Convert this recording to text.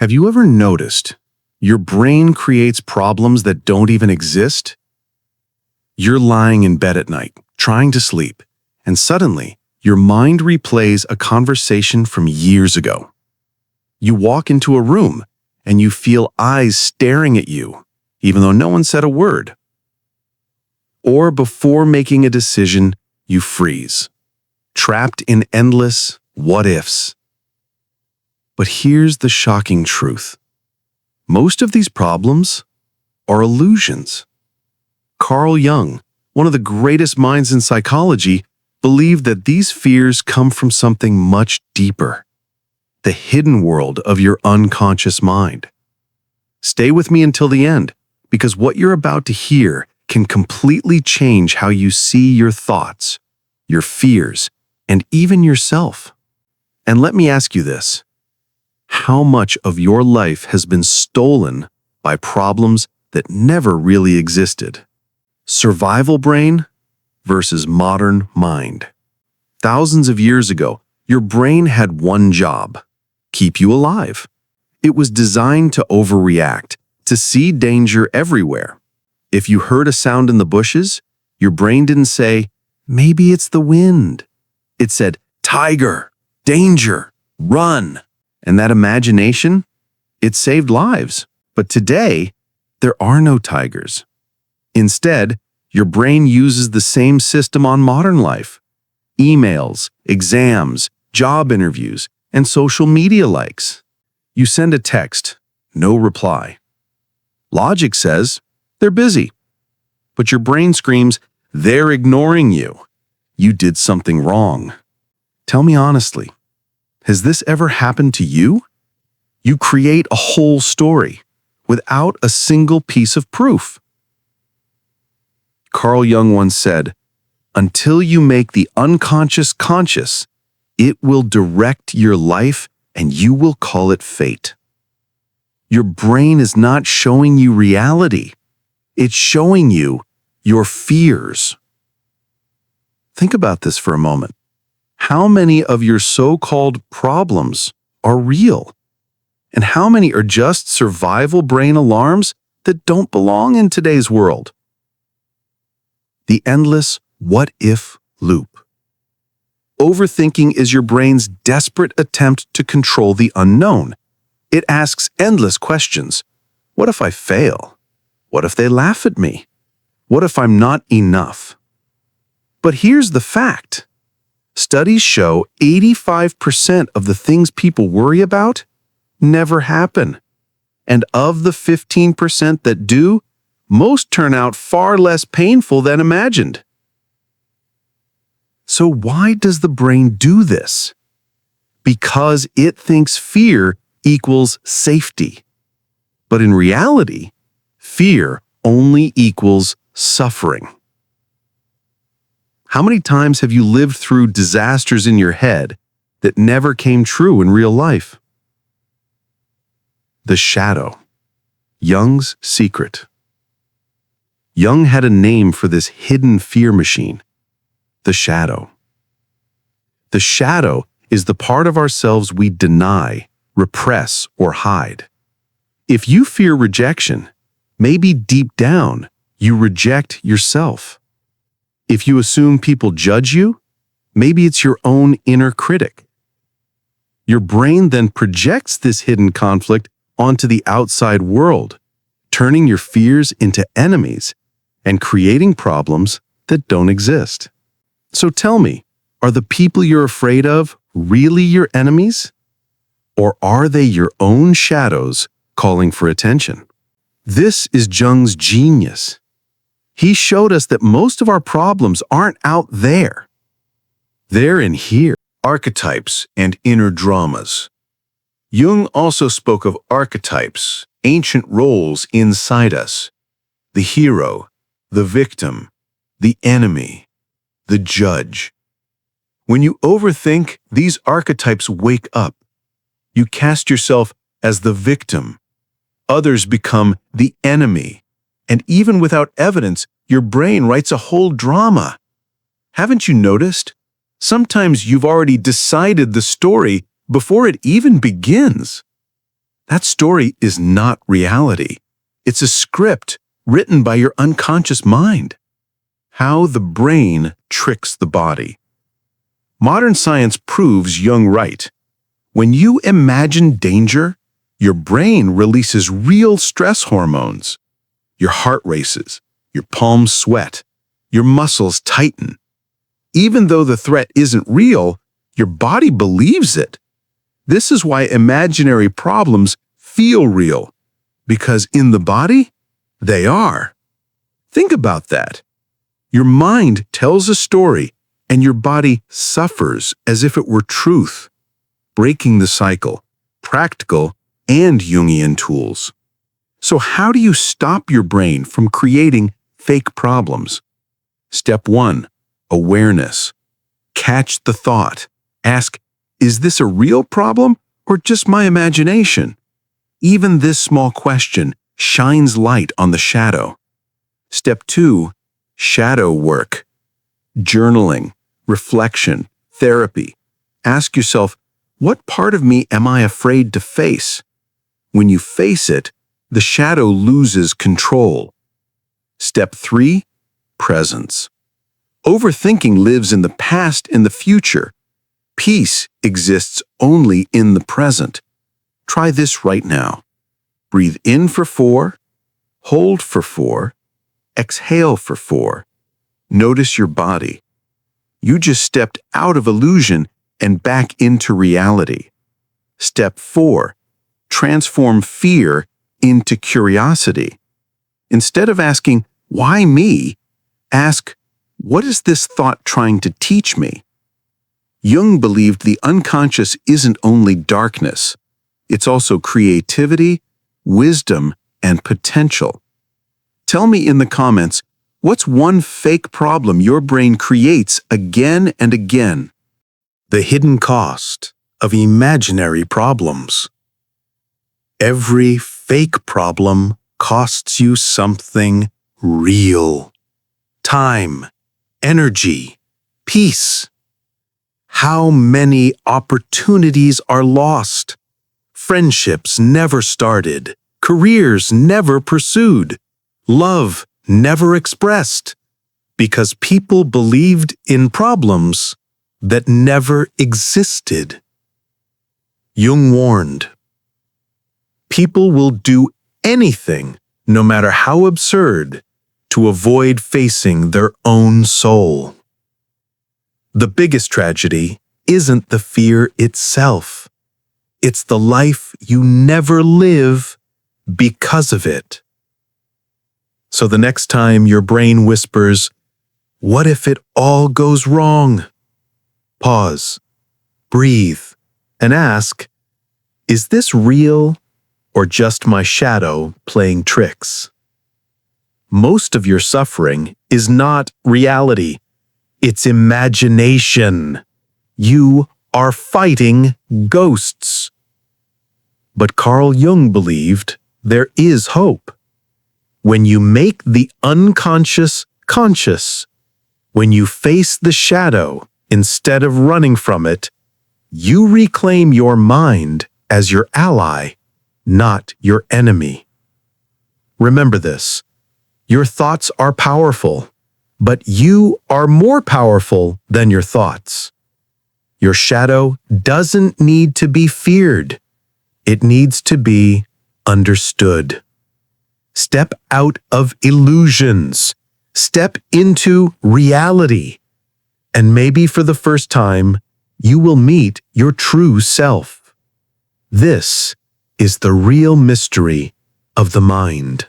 Have you ever noticed your brain creates problems that don't even exist? You're lying in bed at night, trying to sleep, and suddenly your mind replays a conversation from years ago. You walk into a room and you feel eyes staring at you, even though no one said a word. Or before making a decision, you freeze, trapped in endless what-ifs. But here's the shocking truth. Most of these problems are illusions. Carl Jung, one of the greatest minds in psychology, believed that these fears come from something much deeper, the hidden world of your unconscious mind. Stay with me until the end, because what you're about to hear can completely change how you see your thoughts, your fears, and even yourself. And let me ask you this. How much of your life has been stolen by problems that never really existed? Survival brain versus modern mind. Thousands of years ago, your brain had one job: keep you alive. It was designed to overreact, to see danger everywhere. If you heard a sound in the bushes, your brain didn't say, "Maybe it's the wind." It said, "Tiger, danger, run." And that imagination, it saved lives. But today, there are no tigers. Instead, your brain uses the same system on modern life: emails, exams, job interviews, and social media likes. You send a text, no reply. Logic says, they're busy. But your brain screams, they're ignoring you. You did something wrong. Tell me honestly, has this ever happened to you? You create a whole story without a single piece of proof. Carl Jung once said, "Until you make the unconscious conscious, it will direct your life and you will call it fate." Your brain is not showing you reality. It's showing you your fears. Think about this for a moment. How many of your so-called problems are real? And how many are just survival brain alarms that don't belong in today's world? The endless what-if loop. Overthinking is your brain's desperate attempt to control the unknown. It asks endless questions. What if I fail? What if they laugh at me? What if I'm not enough? But here's the fact. Studies show 85% of the things people worry about never happen. And of the 15% that do, most turn out far less painful than imagined. So why does the brain do this? Because it thinks fear equals safety. But in reality, fear only equals suffering. How many times have you lived through disasters in your head that never came true in real life? The shadow. Jung's secret. Jung had a name for this hidden fear machine: the shadow. The shadow is the part of ourselves we deny, repress, or hide. If you fear rejection, maybe deep down you reject yourself. If you assume people judge you, maybe it's your own inner critic. Your brain then projects this hidden conflict onto the outside world, turning your fears into enemies and creating problems that don't exist. So tell me, are the people you're afraid of really your enemies? Or are they your own shadows calling for attention? This is Jung's genius. He showed us that most of our problems aren't out there. They're in here. Archetypes and inner dramas. Jung also spoke of archetypes, ancient roles inside us: the hero, the victim, the enemy, the judge. When you overthink, these archetypes wake up. You cast yourself as the victim. Others become the enemy. And even without evidence, your brain writes a whole drama. Haven't you noticed? Sometimes you've already decided the story before it even begins. That story is not reality. It's a script written by your unconscious mind. How the brain tricks the body. Modern science proves Jung right. When you imagine danger, your brain releases real stress hormones. Your heart races, your palms sweat, your muscles tighten. Even though the threat isn't real, your body believes it. This is why imaginary problems feel real, because in the body, they are. Think about that. Your mind tells a story, and your body suffers as if it were truth. Breaking the cycle, practical and Jungian tools. So how do you stop your brain from creating fake problems? Step 1, awareness. Catch the thought. Ask, is this a real problem or just my imagination? Even this small question shines light on the shadow. Step 2, shadow work. Journaling, reflection, therapy. Ask yourself, what part of me am I afraid to face? When you face it, the shadow loses control. Step 3, presence. Overthinking lives in the past and the future. Peace exists only in the present. Try this right now. Breathe in for 4, hold for 4, exhale for 4. Notice your body. You just stepped out of illusion and back into reality. Step 4, transform fear into curiosity. Instead of asking, why me? Ask, what is this thought trying to teach me? Jung believed the unconscious isn't only darkness. It's also creativity, wisdom, and potential. Tell me in the comments, what's one fake problem your brain creates again and again? The hidden cost of imaginary problems. Every fake problem costs you something real. Time, energy, peace. How many opportunities are lost? Friendships never started, careers never pursued, love never expressed, because people believed in problems that never existed. Jung warned, people will do anything, no matter how absurd, to avoid facing their own soul. The biggest tragedy isn't the fear itself. It's the life you never live because of it. So the next time your brain whispers, what if it all goes wrong? Pause, breathe, and ask, is this real or just my shadow playing tricks? Most of your suffering is not reality. It's imagination. You are fighting ghosts. But Carl Jung believed there is hope. When you make the unconscious conscious, when you face the shadow instead of running from it, you reclaim your mind as your ally, not your enemy. Remember this, your thoughts are powerful, but you are more powerful than your thoughts. Your shadow doesn't need to be feared. It needs to be understood. Step out of illusions. Step into reality. And maybe for the first time, you will meet your true self. This is the real mystery of the mind.